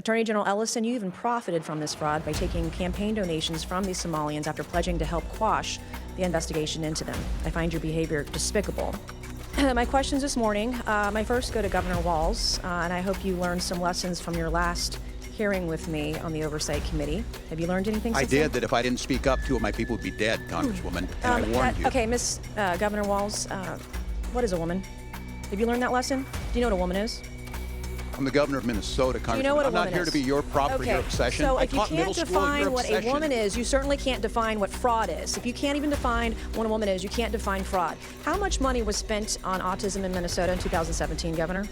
Attorney General Ellison, you even profited from this fraud by taking campaign donations from these Somalians after pledging to help quash the investigation into them. I find your behavior despicable. My questions this morning, my first go to Governor Walz, and I hope you learned some lessons from your last hearing with me on the Oversight Committee. Have you learned anything since I did, then? that if I didn't speak up, 2 of my people would be dead, Congresswoman, and I warned you. Okay, Miss Governor Walz, what is a woman? Have you learned that lesson? Do you know what a woman is? I'm the governor of Minnesota, Congresswoman. You know what a I'm not woman here is. to be your prop for your obsession. So I if you taught can't middle school your define what a obsession. woman is, you certainly can't define what fraud is. If you can't even define what a woman is, you can't define fraud. How much money was spent on autism in Minnesota in 2017, Governor?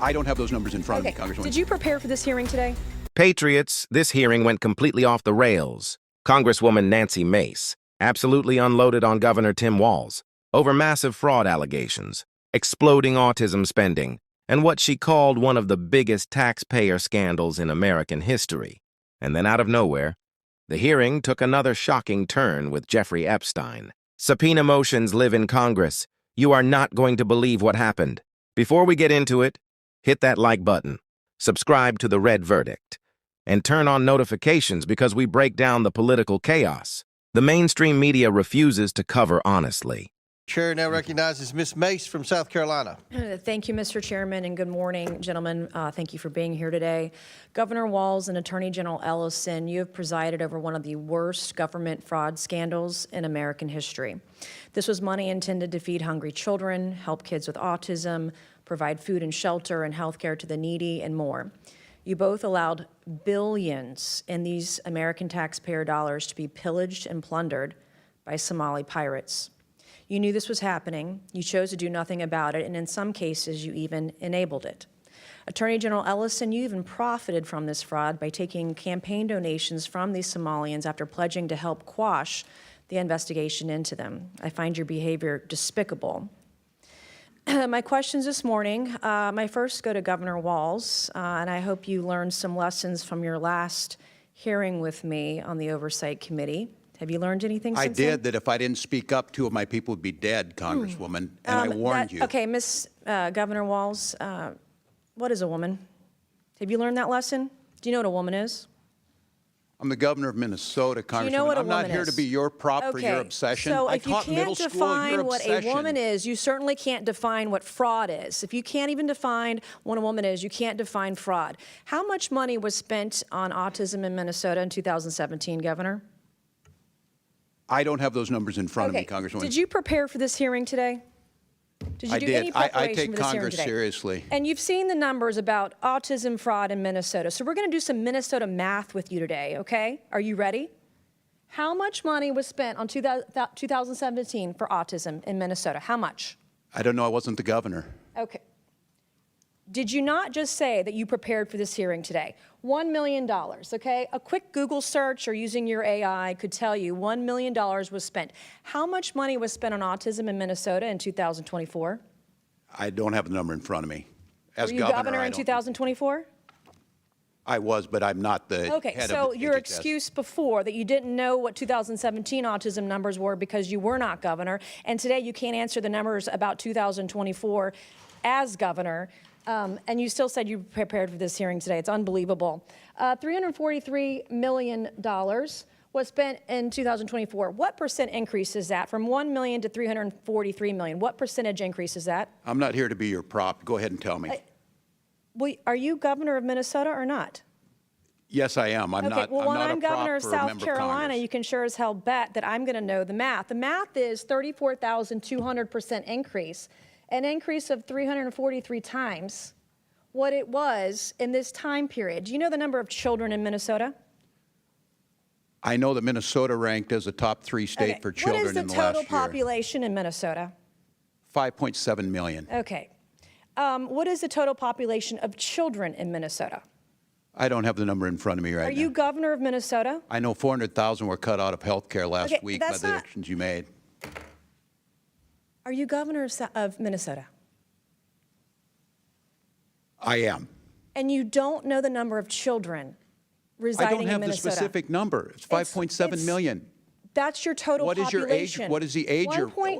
I don't have those numbers in front of me, Okay. Congresswoman. Did you prepare for this hearing today? Patriots, this hearing went completely off the rails. Congresswoman Nancy Mace absolutely unloaded on Governor Tim Walz over massive fraud allegations, exploding autism spending, and what she called one of the biggest taxpayer scandals in American history. And then out of nowhere, the hearing took another shocking turn with Jeffrey Epstein. Subpoena motions live in Congress. You are not going to believe what happened. Before we get into it, hit that like button, subscribe to The Red Verdict, and turn on notifications because we break down the political chaos the mainstream media refuses to cover honestly. Chair now recognizes Ms. Mace from South Carolina. Thank you, Mr. Chairman, and good morning, gentlemen. Thank you for being here today. Governor Walz and Attorney General Ellison, you have presided over one of the worst government fraud scandals in American history. This was money intended to feed hungry children, help kids with autism, provide food and shelter and health care to the needy, and more. You both allowed billions in these American taxpayer dollars to be pillaged and plundered by Somali pirates. You knew this was happening, you chose to do nothing about it, and in some cases, you even enabled it. Attorney General Ellison, you even profited from this fraud by taking campaign donations from these Somalians after pledging to help quash the investigation into them. I find your behavior despicable. My questions this morning, my first go to Governor Walz, and I hope you learned some lessons from your last hearing with me on the Oversight Committee. Have you learned anything since then? I did, that if I didn't speak up, 2 of my people would be dead, Congresswoman, and I warned you. Okay, Miss Governor Walz, what is a woman? Have you learned that lesson? Do you know what a woman is? I'm the governor of Minnesota, Congresswoman. Do you know what a I'm woman not here is? to be your prop for your obsession. So I if you taught middle can't school your define what a obsession. woman is, you certainly can't define what fraud is. If you can't even define what a woman is, you can't define fraud. How much money was spent on autism in Minnesota in 2017, Governor? I don't have those numbers in front of me, Congresswoman. Did you prepare for this hearing today? Did you I do did. any preparation I take for this hearing Congress today? seriously. And you've seen the numbers about autism fraud in Minnesota. So we're going to do some Minnesota math with you today, okay? Are you ready? How much money was spent on 2017 for autism in Minnesota? How much? I don't know. I wasn't the governor. Okay. Did you not just say that you prepared for this hearing today? $1 million, okay? A quick Google search or using your AI could tell you $1 million was spent. How much money was spent on autism in Minnesota in 2024? I don't have the number in front of me. As Were you governor in 2024? I was, but I'm not the Okay, head so of your HHS. excuse before that you didn't know what 2017 autism numbers were because you were not governor, and today you can't answer the numbers about 2024 as governor, and you still said you prepared for this hearing today. It's unbelievable. $343 million was spent in 2024. What percent increase is that from 1 million to 343 million? What percentage increase is that? I'm not here to be your prop. Go ahead and tell me. Well, are you governor of Minnesota or not? Yes, I am. I'm not. Well, when I'm I'm governor of for a South member Carolina, Congress. you can sure as hell bet that I'm going to know the math. The math is 34,200% increase, an increase of 343 times what it was in this time period. Do you know the number of children in Minnesota? I know that Minnesota ranked as a top 3 state for children in the last year. What is the total population in Minnesota? 5.7 million. Okay. What is the total population of children in Minnesota? I don't have the number in front of me right now. Are you governor of Minnesota? I know 400,000 were cut out of health care last week by the actions you made. Are you governor of Minnesota? I am. And you don't know the number of children residing in Minnesota? I don't have the specific number. It's 5.7 million. That's your total population. What is the age?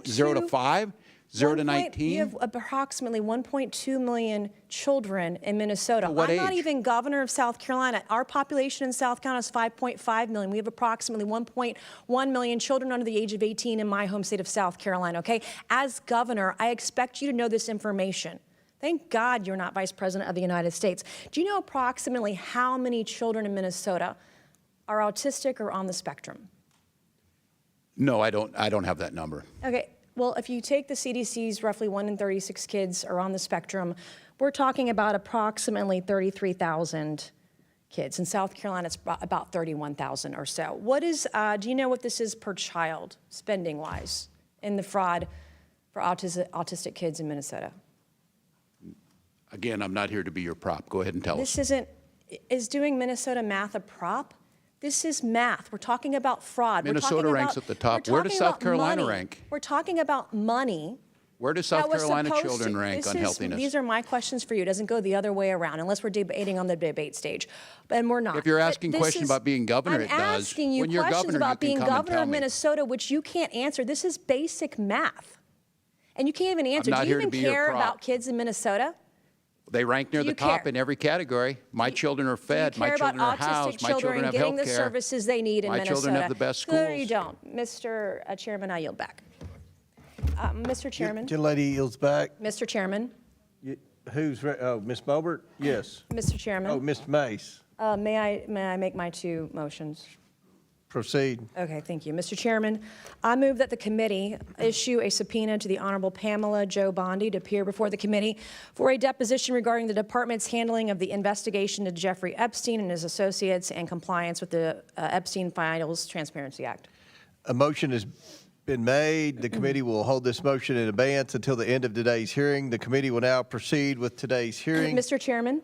0 to 5? 0 to You 19? have approximately 1.2 million children in Minnesota. What I'm not age? even governor of South Carolina. Our population in South Carolina is 5.5 million. We have approximately 1.1 million children under the age of 18 in my home state of South Carolina, okay? As governor, I expect you to know this information. Thank God you're not vice president of the United States. Do you know approximately how many children in Minnesota are autistic or on the spectrum? No, I don't have that number. Okay, well, if you take the CDC's roughly 1 in 36 kids are on the spectrum, we're talking about approximately 33,000 kids. In South Carolina, it's about 31,000 or so. Do you know what this is per child, spending-wise, in the fraud for autistic kids in Minnesota? Again, I'm not here to be your prop. Go ahead and tell us. Is doing Minnesota math a prop? This is math. We're talking about fraud. Minnesota ranks at the top. Where does South Carolina rank? We're talking about money. Where does South Carolina children rank on healthiness? These are my questions for you. It doesn't go the other way around unless we're debating on the debate stage. And we're not. If you're asking questions about being governor, it does. I'm asking you When you're questions governor, about you being can come and governor tell of me. Minnesota, which you can't answer. This is basic math. And you can't even answer. not Do you here to even be your care prop. about kids in Minnesota? They rank near Do the you top care? in every category. My children are fed. Do you My care children about are housed. autistic My children children have getting health the care. services they need in My Minnesota? children have the best No, schools. you don't. Mr. Chairman, I yield back. Mr. Chairman. Gentlelady yields back. Mr. Chairman. Ms. Boebert? Yes. Mr. Chairman. Oh, Ms. Mace. May I make my two motions? Proceed. Okay, thank you. Mr. Chairman, I move that the committee issue a subpoena to the Honorable Pamela Jo Bondi to appear before the committee for a deposition regarding the department's handling of the investigation to Jeffrey Epstein and his associates and compliance with the Epstein Files Transparency Act. A motion has been made. The committee will hold this motion in abeyance until the end of today's hearing. The committee will now proceed with today's hearing. Mr. Chairman,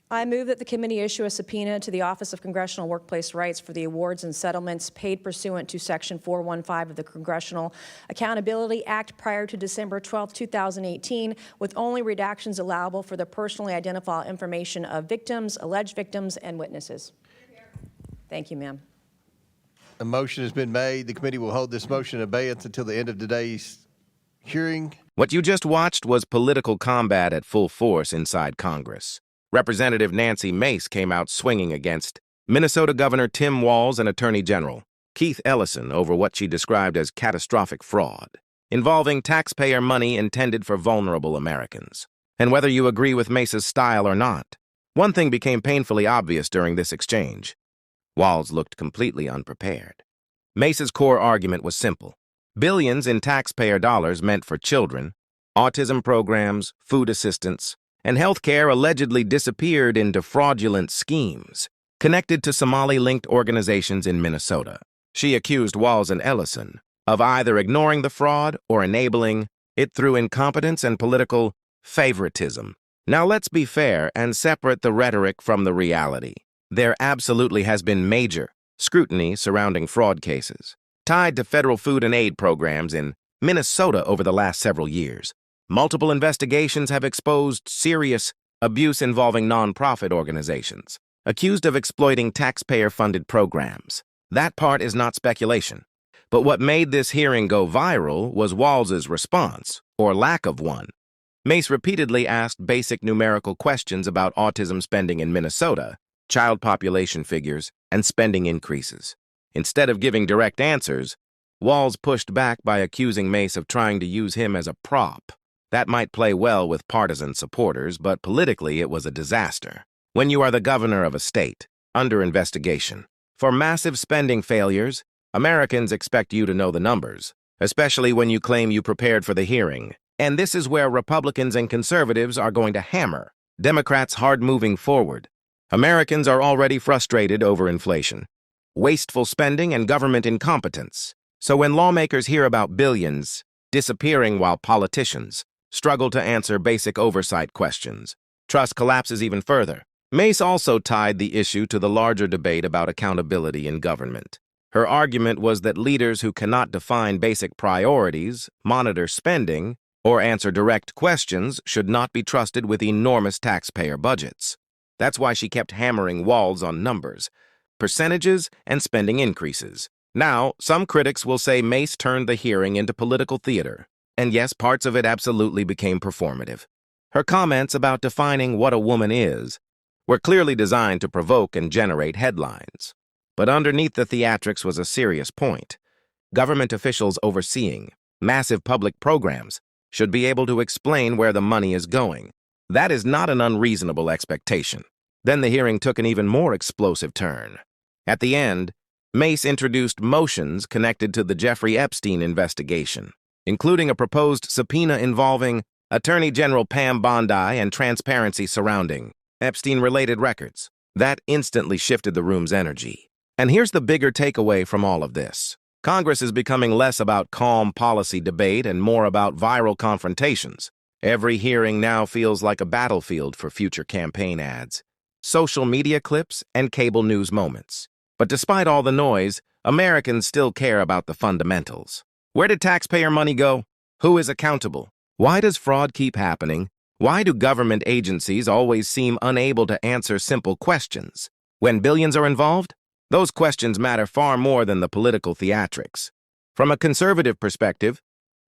I move that the committee issue a subpoena to the Office of Congressional Workplace Rights for the awards and settlements paid pursuant to Section 415 of the Congressional Accountability Act prior to December 12, 2018, with only redactions allowable for the personally identifiable information of victims, alleged victims, and witnesses. Thank you, ma'am. A motion has been made. The committee will hold this motion in abeyance until the end of today's hearing. What you just watched was political combat at full force inside Congress. Representative Nancy Mace came out swinging against Minnesota Governor Tim Walz and Attorney General Keith Ellison over what she described as catastrophic fraud, involving taxpayer money intended for vulnerable Americans. And whether you agree with Mace's style or not, one thing became painfully obvious during this exchange. Walz looked completely unprepared. Mace's core argument was simple. Billions in taxpayer dollars meant for children, autism programs, food assistance, and health care allegedly disappeared into fraudulent schemes connected to Somali-linked organizations in Minnesota. She accused Walz and Ellison of either ignoring the fraud or enabling it through incompetence and political favoritism. Now let's be fair and separate the rhetoric from the reality. There absolutely has been major scrutiny surrounding fraud cases tied to federal food and aid programs in Minnesota over the last several years. Multiple investigations have exposed serious abuse involving nonprofit organizations, accused of exploiting taxpayer-funded programs. That part is not speculation. But what made this hearing go viral was Walz's response, or lack of one. Mace repeatedly asked basic numerical questions about autism spending in Minnesota, child population figures, and spending increases. Instead of giving direct answers, Walz pushed back by accusing Mace of trying to use him as a prop. That might play well with partisan supporters, but politically it was a disaster. When you are the governor of a state, under investigation, for massive spending failures, Americans expect you to know the numbers, especially when you claim you prepared for the hearing. And this is where Republicans and conservatives are going to hammer Democrats hard moving forward. Americans are already frustrated over inflation, wasteful spending, and government incompetence. So when lawmakers hear about billions disappearing while politicians struggle to answer basic oversight questions, trust collapses even further. Mace also tied the issue to the larger debate about accountability in government. Her argument was that leaders who cannot define basic priorities, monitor spending, or answer direct questions should not be trusted with enormous taxpayer budgets. That's why she kept hammering Walz on numbers, percentages, and spending increases. Now, some critics will say Mace turned the hearing into political theater, And yes, parts of it absolutely became performative. Her comments about defining what a woman is were clearly designed to provoke and generate headlines. But underneath the theatrics was a serious point. Government officials overseeing massive public programs should be able to explain where the money is going. That is not an unreasonable expectation. Then the hearing took an even more explosive turn. At the end, Mace introduced motions connected to the Jeffrey Epstein investigation, including a proposed subpoena involving Attorney General Pam Bondi and transparency surrounding Epstein-related records. That instantly shifted the room's energy. And here's the bigger takeaway from all of this. Congress is becoming less about calm policy debate and more about viral confrontations. Every hearing now feels like a battlefield for future campaign ads, social media clips, and cable news moments. But despite all the noise, Americans still care about the fundamentals. Where did taxpayer money go? Who is accountable? Why does fraud keep happening? Why do government agencies always seem unable to answer simple questions? When billions are involved, those questions matter far more than the political theatrics. From a conservative perspective,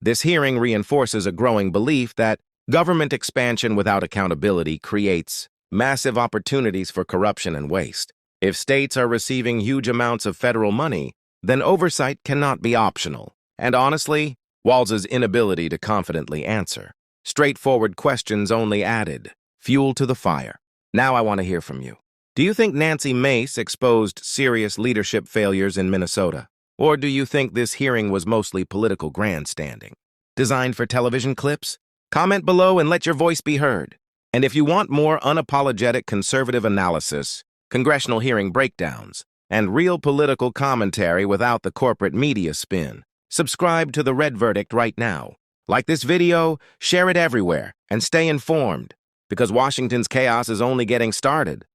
this hearing reinforces a growing belief that government expansion without accountability creates massive opportunities for corruption and waste. If states are receiving huge amounts of federal money, then oversight cannot be optional. And honestly, Walz's inability to confidently answer straightforward questions only added fuel to the fire. Now I want to hear from you. Do you think Nancy Mace exposed serious leadership failures in Minnesota? Or do you think this hearing was mostly political grandstanding, designed for television clips? Comment below and let your voice be heard. And if you want more unapologetic conservative analysis, congressional hearing breakdowns, and real political commentary without the corporate media spin, subscribe to The Red Verdict right now. Like this video, share it everywhere, and stay informed, because Washington's chaos is only getting started.